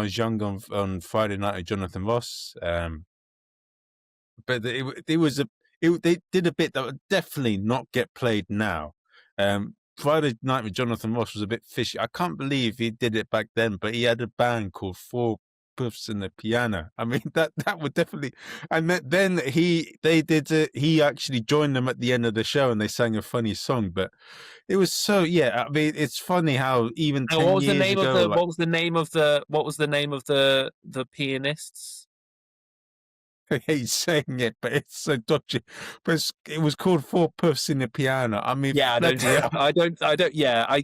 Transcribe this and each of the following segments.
was young on Friday Night with Jonathan Ross. But they did a bit that would definitely not get played now. Friday Night with Jonathan Ross was a bit fishy. I can't believe he did it back then, but he had a band called Four Puffs and the Piano. I mean, that would definitely. And then he actually joined them at the end of the show, and they sang a funny song. But it was so, yeah. I mean, it's funny how even 10 years ago, what was the name of the pianists? I hate saying it, but it's so dodgy. But it was called Four Puffs in the Piano. I mean, Yeah, I don't. Yeah,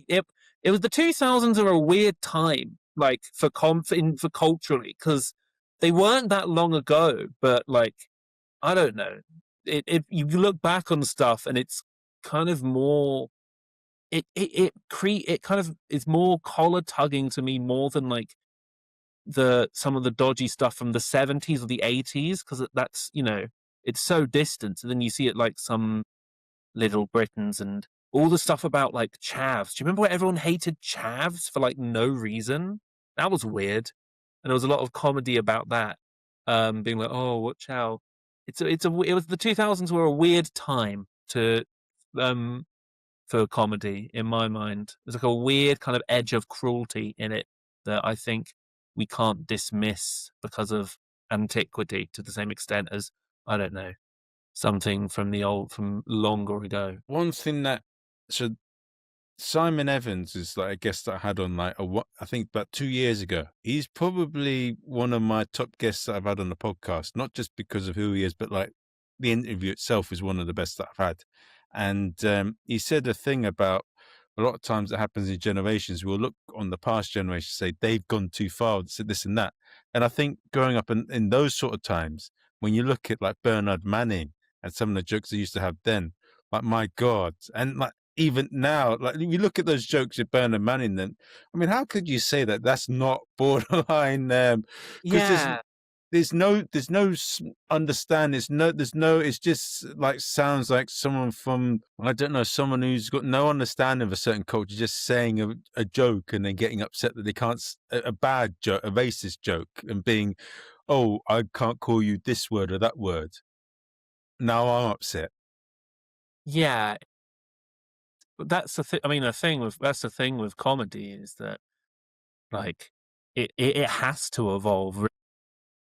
it was the 2000s are a weird time, like for culturally, because they weren't that long ago. But like, I don't know. You look back on stuff, and it's kind of more. It kind of is more collar tugging to me more than like some of the dodgy stuff from the 70s or the 80s, because that's, it's so distant. And then you see it like some Little Britons and all the stuff about like chavs. Do you remember where everyone hated chavs for like no reason? That was weird. And there was a lot of comedy about that. Being like, oh, what chav? It was the 2000s were a weird time to for comedy in my mind. There's like a weird kind of edge of cruelty in it that I think we can't dismiss because of antiquity to the same extent as, I don't know, something from longer ago. one thing so Simon Evans is like a guest that I had on I think about 2 years ago. He's probably one of my top guests that I've had on the podcast, not just because of who he is, but like the interview itself is one of the best that I've had. And he said a thing about a lot of times that happens in generations. We'll look on the past generation, say they've gone too far, said this and that. And I think growing up in those sort of times, when you look at like Bernard Manning and some of the jokes they used to have then, like my God, and like even now, like if you look at those jokes with Bernard Manning, then I mean, how could you say that that's not borderline? Because Yeah. there's no understand. There's no. It's just like sounds like someone from I don't know, someone who's got no understanding of a certain culture, just saying a joke and then getting upset that they can't a bad joke, a racist joke, and being, oh, I can't call you this word or that word. Now I'm upset. Yeah. But that's the thing. I mean, that's the thing with comedy is that like it has to evolve.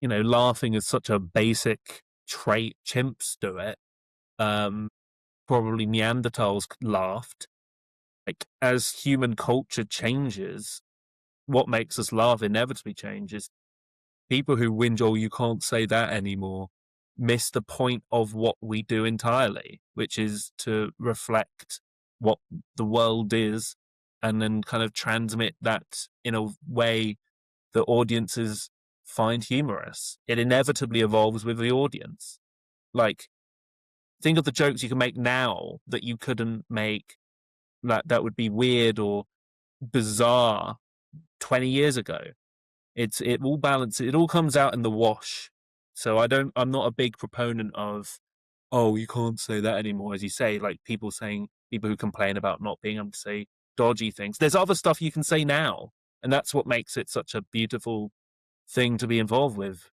Laughing is such a basic trait. Chimps do it. Probably Neanderthals laughed. Like as human culture changes, what makes us laugh inevitably changes. People who whinge, oh, you can't say that anymore, miss the point of what we do entirely, which is to reflect what the world is and then kind of transmit that in a way that audiences find humorous. It inevitably evolves with the audience. Like, think of the jokes you can make now that you couldn't make, that would be weird or bizarre 20 years ago. It all balances. It all comes out in the wash. So I'm not a big proponent of, oh, you can't say that anymore, as you say, like people who complain about not being able to say dodgy things. There's other stuff you can say now, and that's what makes it such a beautiful thing to be involved with.